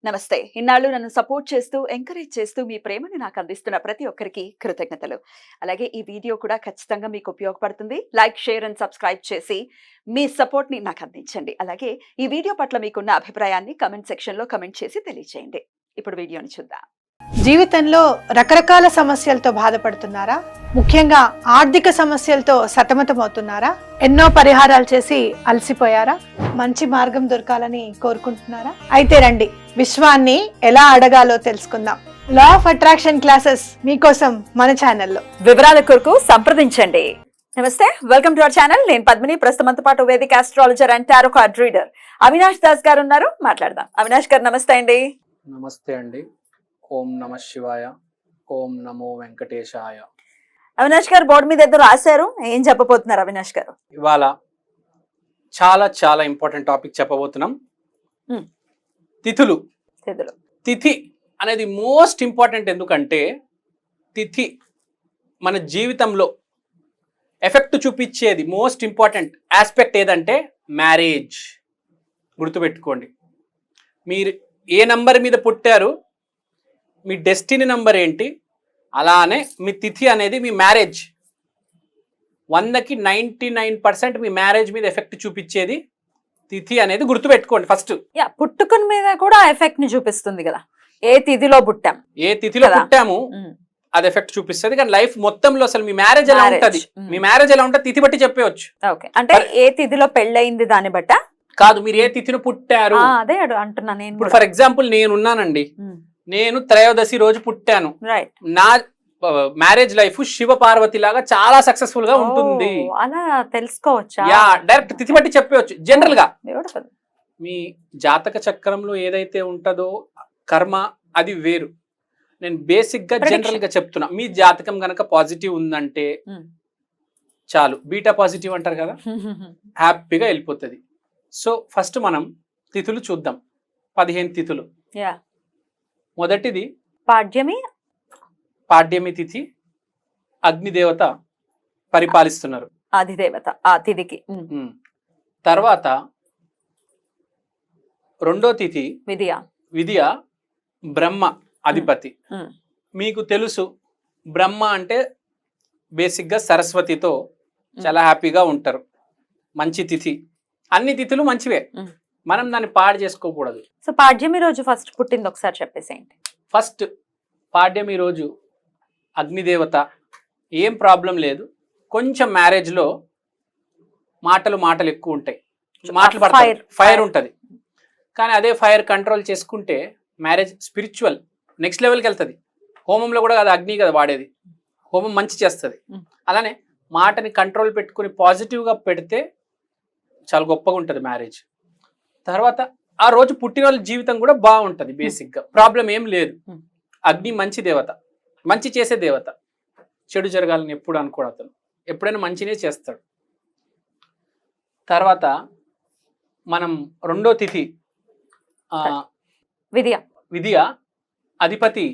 నమస్తే. ఇన్నాళ్ళు నన్ను సపోర్ట్ చేస్తూ, ఎంకరేజ్ చేస్తూ మీ ప్రేమని నాకు అందిస్తున్న ప్రతి ఒక్కరికి కృతజ్ఞతలు. అలాగే ఈ వీడియో కూడా ఖచ్చితంగా మీకు ఉపయోగపడుతుంది. లైక్, షేర్ అండ్ సబ్స్క్రైబ్ చేసి మీ సపోర్ట్‌ని నాకు అందించండి. అలాగే ఈ వీడియో పట్ల మీకున్న అభిప్రాయాన్ని కామెంట్ సెక్షన్‌లో కామెంట్ చేసి తెలియజేయండి. ఇప్పుడు వీడియోని చూద్దాం. జీవితంలో రకరకాల సమస్యలతో బాధపడుతున్నారా? ముఖ్యంగా ఆర్థిక సమస్యలతో సతమతమవుతున్నారా? ఎన్నో పరిహారాలు చేసి అలసిపోయారా? మంచి మార్గం దొరకాలని కోరుకుంటున్నారా? అయితే రండి, విశ్వాన్ని ఎలా అడగాలో తెలుసుకుందాం. లా ఆఫ్ అట్రాక్షన్ క్లాసెస్ మీకోసం మన ఛానల్లో. వివరాల కొరకు సంప్రదించండి. నమస్తే, వెల్కమ్ టు అవర్ ఛానల్. నేను పద్మిని. ప్రస్తుతంతో పాటు వేదిక astrologer and tarot card reader Avinash Das గారు ఉన్నారు. మాట్లాడదాం. అవినాష్ గారు నమస్తే అండి. నమస్తే అండి. ఓం నమ శివాయ, ఓం నమో వెంకటేశాయ. అవినాష్ గారు బోర్డు మీద ఏదో రాశారు, ఏం చెప్పబోతున్నారు అవినాష్ గారు? ఇవాళ చాలా చాలా ఇంపార్టెంట్ టాపిక్ చెప్పబోతున్నాం. తిథులు. తిథి అనేది మోస్ట్ ఇంపార్టెంట్. ఎందుకంటే తిథి మన జీవితంలో ఎఫెక్ట్ చూపించేది మోస్ట్ ఇంపార్టెంట్ ఆస్పెక్ట్ ఏదంటే మ్యారేజ్. గుర్తుపెట్టుకోండి, మీరు ఏ నంబర్ మీద పుట్టారు, మీ డెస్టినీ నంబర్ ఏంటి, అలానే మీ తిథి అనేది మీ మ్యారేజ్. 100కి 99% మీ మ్యారేజ్ మీద ఎఫెక్ట్ చూపించేది తిథి అనేది గుర్తుపెట్టుకోండి ఫస్ట్. పుట్టుకుని మీద కూడా ఎఫెక్ట్ ని చూపిస్తుంది కదా. ఏ తిథిలో పుట్టాం, ఏ తిథిలో పుట్టాము అది ఎఫెక్ట్ చూపిస్తుంది. కానీ లైఫ్ మొత్తంలో అసలు మీ మ్యారేజ్ ఎలా ఉంటది, మీ మ్యారేజ్ ఎలా ఉంటే తిథి బట్టి చెప్పవచ్చు. అంటే ఏ తిథిలో పెళ్ళయింది దాన్ని బట్ట కాదు, మీరు ఏ తిథిని పుట్టారు. అదే అంటున్నా నేను. ఇప్పుడు ఫర్ ఎగ్జాంపుల్ నేనున్నానండి, నేను త్రయోదశి రోజు పుట్టాను. నా మ్యారేజ్ లైఫ్ శివ పార్వతి లాగా చాలా సక్సెస్ఫుల్ గా ఉంటుంది. అలా తెలుసుకోవచ్చా? యా, డైరెక్ట్ తిథి బట్టి చెప్పవచ్చు. జనరల్ గా మీ జాతక చక్రంలో ఏదైతే ఉంటుందో కర్మ అది వేరు. నేను బేసిక్ గా జనరల్ గా చెప్తున్నా. మీ జాతకం గనక పాజిటివ్ ఉందంటే చాలు, బీటా పాజిటివ్ అంటారు కదా, హ్యాపీగా వెళ్ళిపోతుంది. సో ఫస్ట్ మనం తిథులు చూద్దాం. 15 తిథులు. మొదటిది పాడ్యమి తిథి. అగ్నిదేవత పరిపాలిస్తున్నారు, అధిదేవత ఆ తిథికి. తర్వాత రెండో తిథి విద్య. బ్రహ్మ అధిపతి. మీకు తెలుసు, బ్రహ్మ అంటే బేసిక్ గా సరస్వతితో చాలా హ్యాపీగా ఉంటారు. మంచి తిథి. అన్ని తిథులు మంచివే, మనం దాన్ని పాడు చేసుకోకూడదు. సో పాడ్యమి రోజు ఫస్ట్ పుట్టింది ఒకసారి చెప్పేసేయండి. ఫస్ట్ పాడ్యమి రోజు అగ్నిదేవత, ఏం ప్రాబ్లం లేదు. కొంచెం మ్యారేజ్లో మాటలు ఎక్కువ ఉంటాయి, మాటలు పడతాయి, ఫైర్ ఉంటుంది. కానీ అదే ఫైర్ కంట్రోల్ చేసుకుంటే మ్యారేజ్ స్పిరిచువల్ నెక్స్ట్ లెవెల్కి వెళ్తుంది. హోమంలో కూడా అది అగ్ని కదా వాడేది, హోమం మంచి చేస్తుంది. అలానే మాటని కంట్రోల్ పెట్టుకుని పాజిటివ్గా పెడితే చాలా గొప్పగా ఉంటుంది మ్యారేజ్. తర్వాత ఆ రోజు పుట్టిన వాళ్ళ జీవితం కూడా బాగుంటుంది. బేసిక్గా ప్రాబ్లం ఏం లేదు. అగ్ని మంచి దేవత, మంచి చేసే దేవత. చెడు జరగాలని ఎప్పుడు అనుకోడు అతను, ఎప్పుడైనా మంచినే చేస్తాడు. తర్వాత మనం రెండో తిథి విద్య. అధిపతి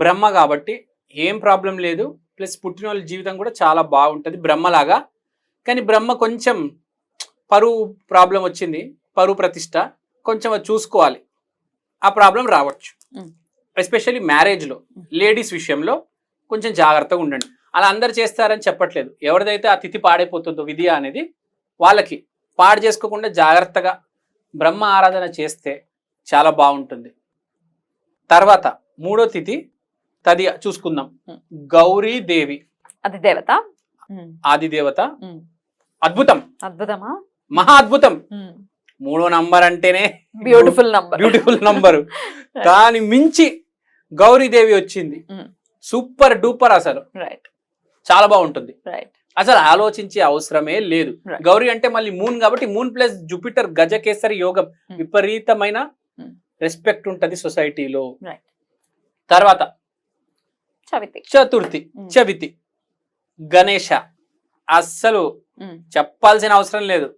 బ్రహ్మ కాబట్టి ఏం ప్రాబ్లం లేదు. ప్లస్ పుట్టిన వాళ్ళ జీవితం కూడా చాలా బాగుంటుంది బ్రహ్మలాగా. కానీ బ్రహ్మ కొంచెం పరువు ప్రాబ్లం వచ్చింది, పరువు ప్రతిష్ట కొంచెం అది చూసుకోవాలి. ఆ ప్రాబ్లం రావచ్చు. ఎస్పెషల్లీ మ్యారేజ్లో లేడీస్ విషయంలో కొంచెం జాగ్రత్తగా ఉండండి. అలా అందరు చేస్తారని చెప్పట్లేదు. ఎవరిదైతే ఆ తిథి పాడైపోతుందో విద్య అనేది, వాళ్ళకి పాడు చేసుకోకుండా జాగ్రత్తగా బ్రహ్మ ఆరాధన చేస్తే చాలా బాగుంటుంది. తర్వాత మూడో తిథి తది చూసుకుందాం. గౌరీదేవి ఆదిదేవత. అద్భుతమా, మహా అద్భుతం. 3వ నంబర్ అంటేనే బ్యూటిఫుల్ నంబర్. దాని మించి గౌరీదేవి వచ్చింది, సూపర్ డూపర్. అసలు చాలా బాగుంటుంది. అసలు ఆలోచించే అవసరమే లేదు. గౌరీ అంటే మళ్ళీ మూన్ కాబట్టి, మూన్ ప్లస్ జూపిటర్ గజకేసరి యోగం, విపరీతమైన రెస్పెక్ట్ ఉంటది సొసైటీలో. తర్వాత చవితి. గణేష అస్సలు చెప్పాల్సిన అవసరం లేదు.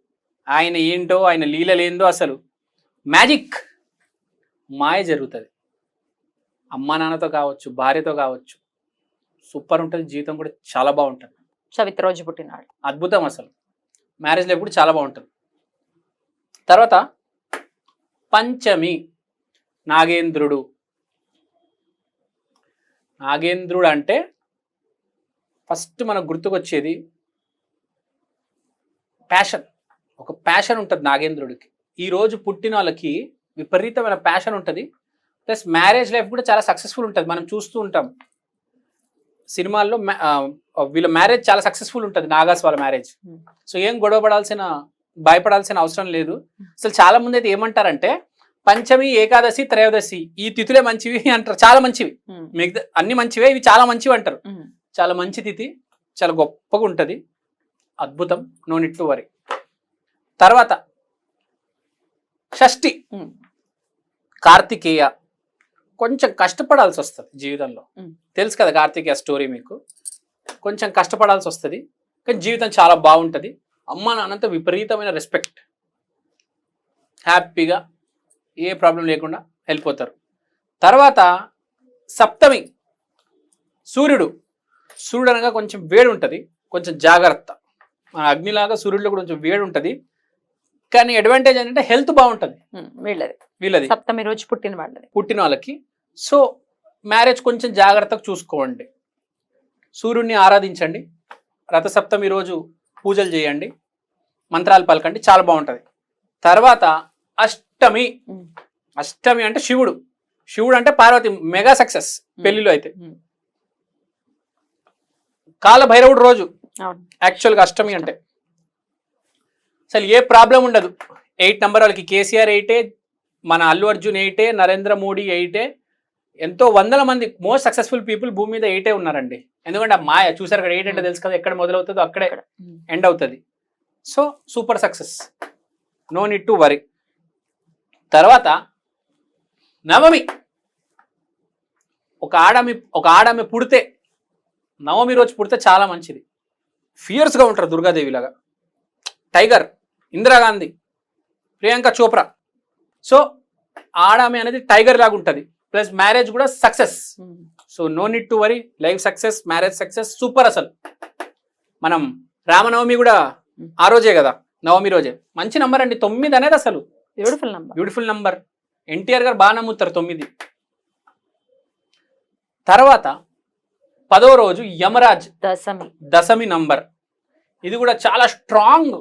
ఆయన ఏంటో, ఆయన లీలలేందో, అసలు మ్యాజిక్, మాయ జరుగుతుంది. అమ్మా నాన్నతో కావచ్చు, భార్యతో కావచ్చు, సూపర్ ఉంటుంది. జీవితం కూడా చాలా బాగుంటుంది. చవితి రోజు పుట్టినాడు అద్భుతం. అసలు మ్యారేజ్ లైఫ్ కూడా చాలా బాగుంటుంది. తర్వాత పంచమి. నాగేంద్రుడు. నాగేంద్రుడు అంటే ఫస్ట్ మనకు గుర్తుకొచ్చేది ప్యాషన్. ఒక ప్యాషన్ ఉంటుంది నాగేంద్రుడికి. ఈరోజు పుట్టిన వాళ్ళకి విపరీతమైన ప్యాషన్ ఉంటుంది, ప్లస్ మ్యారేజ్ లైఫ్ కూడా చాలా సక్సెస్ఫుల్ ఉంటుంది. మనం చూస్తూ ఉంటాం సినిమాల్లో వీళ్ళ మ్యారేజ్ చాలా సక్సెస్ఫుల్ ఉంటుంది, నాగాస్ వాళ్ళ మ్యారేజ్. సో ఏం భయపడాల్సిన అవసరం లేదు. అసలు చాలా మంది అయితే ఏమంటారంటే పంచమి, ఏకాదశి, త్రయోదశి ఈ తిథులే మంచివి అంటారు. చాలా మంచివి, మిగతా అన్ని మంచివే, ఇవి చాలా మంచివి అంటారు. చాలా మంచి తిథి, చాలా గొప్పగా ఉంటుంది, అద్భుతం, నో నీడ్ టు వరీ. తర్వాత షష్ఠి, కార్తికేయ. కొంచెం కష్టపడాల్సి వస్తుంది జీవితంలో, తెలుసు కదా కార్తికేయ స్టోరీ మీకు. కొంచెం కష్టపడాల్సి వస్తుంది, కానీ జీవితం చాలా బాగుంటుంది. అమ్మ నాన్నంత విపరీతమైన రెస్పెక్ట్, హ్యాపీగా ఏ ప్రాబ్లం లేకుండా వెళ్ళిపోతారు. తర్వాత సప్తమి, సూర్యుడు. సూర్యుడు అనగా కొంచెం వేడి ఉంటుంది, కొంచెం జాగ్రత్త. మన అగ్నిలాగా సూర్యుడిలో కూడా కొంచెం వేడి ఉంటుంది, కానీ అడ్వాంటేజ్ ఏంటంటే హెల్త్ బాగుంటుంది వీళ్ళది సప్తమి రోజు పుట్టిన వాళ్ళకి. సో మ్యారేజ్ కొంచెం జాగ్రత్తగా చూసుకోండి, సూర్యుడిని ఆరాధించండి, రథసప్తమి రోజు పూజలు చేయండి, మంత్రాలు పలకండి, చాలా బాగుంటుంది. తర్వాత అష్టమి. అష్టమి అంటే శివుడు. శివుడు అంటే పార్వతి, మెగా సక్సెస్ పెళ్లిలో అయితే. కాలభైరవుడు రోజు యాక్చువల్గా అష్టమి అంటే. అసలు ఏ ప్రాబ్లం ఉండదు. 8 నెంబర్ వాళ్ళకి కేసీఆర్ 8, మన అల్లు అర్జున్ 8, నరేంద్ర మోడీ 8, ఎంతో వందల మంది మోస్ట్ సక్సెస్ఫుల్ పీపుల్ భూమి మీద 8 ఉన్నారండి. ఎందుకంటే ఆ మాయ చూసారు కదా, 8 అంటే తెలుసు కదా, ఎక్కడ మొదలవుతుందో అక్కడే ఎండ్ అవుతుంది. So super success, no need to worry. తర్వాత నవమి. ఒక ఆడమి పుడితే, నవమి రోజు పుడితే చాలా మంచిది. ఫియర్స్గా ఉంటారు, దుర్గాదేవిలాగా, టైగర్, ఇందిరాగాంధీ, ప్రియాంక చోప్రా. సో ఆడమి అనేది టైగర్ లాగా ఉంటుంది, ప్లస్ మ్యారేజ్ కూడా success. So no need to worry, life success, marriage success, super. అసలు మనం రామనవమి కూడా ఆ రోజే కదా, నవమి రోజే. మంచి నంబర్ అండి 9 అనేది, అసలు బ్యూటిఫుల్ నంబర్. ఎన్టీఆర్ గారు బాగా నమ్ముతారు 9. తర్వాత 10వ రోజు యమరాజ్, దశమి నంబర్. ఇది కూడా చాలా స్ట్రాంగ్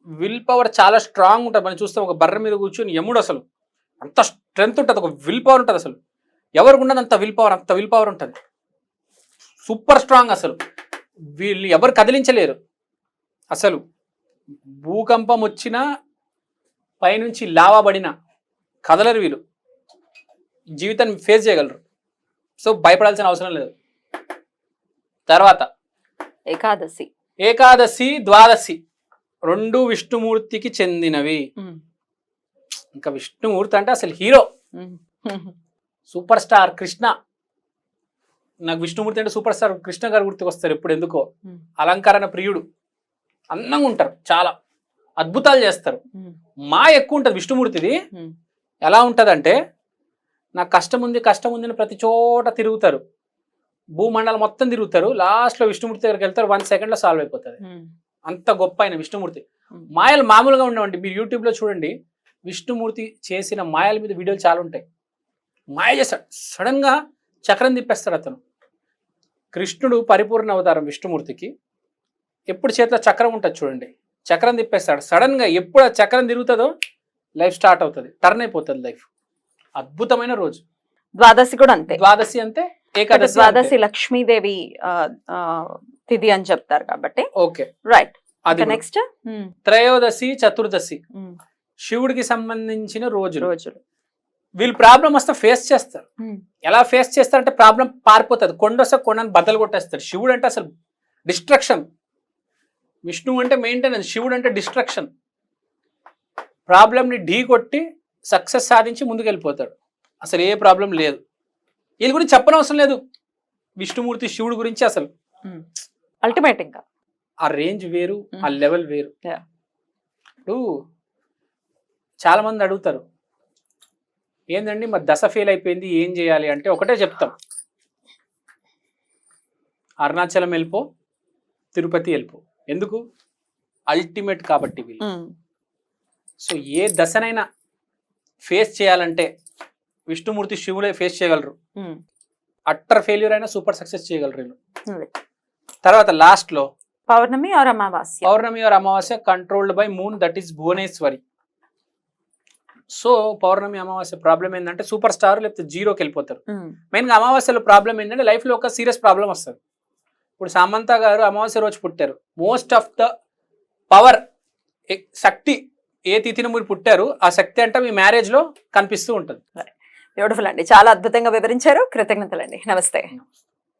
విల్ పవర్, చాలా స్ట్రాంగ్ ఉంటుంది. మనం చూస్తాం ఒక బర్రె మీద కూర్చొని యముడు, అసలు అంత స్ట్రెంగ్త్ ఉంటుంది, ఒక విల్ పవర్ ఉంటుంది. అసలు ఎవరికి ఉండదు అంత విల్ పవర్ ఉంటుంది, సూపర్ స్ట్రాంగ్. అసలు వీళ్ళు ఎవరు కదిలించలేరు. అసలు భూకంపం వచ్చినా పైనుంచి లావా పడినా కదలరు వీళ్ళు, జీవితాన్ని ఫేస్ చేయగలరు. సో భయపడాల్సిన అవసరం లేదు. తర్వాత ఏకాదశి, ద్వాదశి 2 విష్ణుమూర్తికి చెందినవి. ఇంకా విష్ణుమూర్తి అంటే అసలు హీరో, సూపర్ స్టార్ కృష్ణ. నాకు విష్ణుమూర్తి అంటే సూపర్ స్టార్ కృష్ణ గారు గుర్తుకొస్తారు ఎప్పుడు, ఎందుకో. అలంకరణ ప్రియుడు, అందంగా ఉంటారు, చాలా అద్భుతాలు చేస్తారు. ఎక్కువ ఉంటుంది విష్ణుమూర్తిది. ఎలా ఉంటుందంటే, నాకు కష్టం ఉంది అని ప్రతి చోట తిరుగుతారు, భూమండలం మొత్తం తిరుగుతారు, లాస్ట్లో విష్ణుమూర్తి దగ్గరికి వెళ్తారు, 1 సెకండ్లో సాల్వ్ అయిపోతుంది. అంత గొప్ప ఆయన విష్ణుమూర్తి. మాయలు మామూలుగా ఉండవండి, మీరు యూట్యూబ్లో చూడండి, విష్ణుమూర్తి చేసిన మాయల మీద వీడియోలు చాలా ఉంటాయి. మాయ చేస్తాడు, సడన్గా చక్రం తిప్పేస్తాడు అతను. కృష్ణుడు పరిపూర్ణ అవతారం విష్ణుమూర్తికి. ఎప్పుడు చేతిలో చక్రం ఉంటుంది చూడండి, చక్రం తిప్పేస్తాడు సడన్గా. ఎప్పుడు ఆ చక్రం తిరుగుతుందో లైఫ్ స్టార్ట్ అవుతుంది, టర్న్ అయిపోతుంది లైఫ్. అద్భుతమైన రోజు. ద్వాదశి కూడా అంతే. ద్వాదశి అంతే, ఏకాదశి. ద్వాదశి లక్ష్మీదేవి తిథి అని చెప్తారు కాబట్టి. Okay, right. నెక్స్ట్ త్రయోదశి, చతుర్దశి శివుడికి సంబంధించిన రోజులు. వీళ్ళు ప్రాబ్లం వస్తే ఫేస్ చేస్తారు. ఎలా ఫేస్ చేస్తారంటే, ప్రాబ్లం పారిపోతుంది, కొండొస్తే కొండని బద్దలు కొట్టేస్తారు. శివుడు అంటే అసలు డిస్ట్రక్షన్, విష్ణువు అంటే మెయింటెనెన్స్, శివుడు అంటే డిస్ట్రక్షన్. ప్రాబ్లంని ఢీ కొట్టి సక్సెస్ సాధించి ముందుకు వెళ్ళిపోతాడు, అసలు ఏ ప్రాబ్లం లేదు. వీళ్ళ గురించి చెప్పనవసరం లేదు, విష్ణుమూర్తి శివుడు గురించి అసలు అల్టిమేట్. ఇంకా ఆ రేంజ్ వేరు, ఆ లెవెల్ వేరు. ఇప్పుడు చాలా మంది అడుగుతారు, ఏందండి మరి దశ ఫెయిల్ అయిపోయింది ఏం చేయాలి అంటే, ఒకటే చెప్తాం, అరుణాచలం వెళ్ళిపో, తిరుపతి వెళ్ళిపో. ఎందుకు? అల్టిమేట్ కాబట్టి వీళ్ళు. సో ఏ దశనైనా ఫేస్ చేయాలంటే విష్ణుమూర్తి శివులే ఫేస్ చేయగలరు. ఉమ్. అట్టర్ ఫెయిల్యూర్ అయినా సూపర్ సక్సెస్ చేయగలరు వీళ్ళు. అదే. తర్వాత లాస్ట్ లో పౌర్ణమి ఆర్ అమావాస్య. పౌర్ణమి ఆర్ అమావాస్య controlled by moon, that is Bhuvaneshwari. So పౌర్ణమి అమావాస్య ప్రాబ్లం ఏంటంటే సూపర్ స్టార్ లేకపోతే జీరోకి వెళ్ళిపోతారు. ఉమ్. మెయిన్గా అమావాస్యలో ప్రాబ్లం ఏంటంటే లైఫ్లో ఒక సీరియస్ ప్రాబ్లం వస్తుంది. ఇప్పుడు సమంత గారు అమావాస్య రోజు పుట్టారు. మోస్ట్ ఆఫ్ ద పవర్ శక్తి ఏ తిథిని మీరు పుట్టారు ఆ శక్తి అంటే మీ మ్యారేజ్ లో కనిపిస్తూ ఉంటుంది. బ్యూటిఫుల్ అండి, చాలా అద్భుతంగా వివరించారు. కృతజ్ఞతలండి. నమస్తే.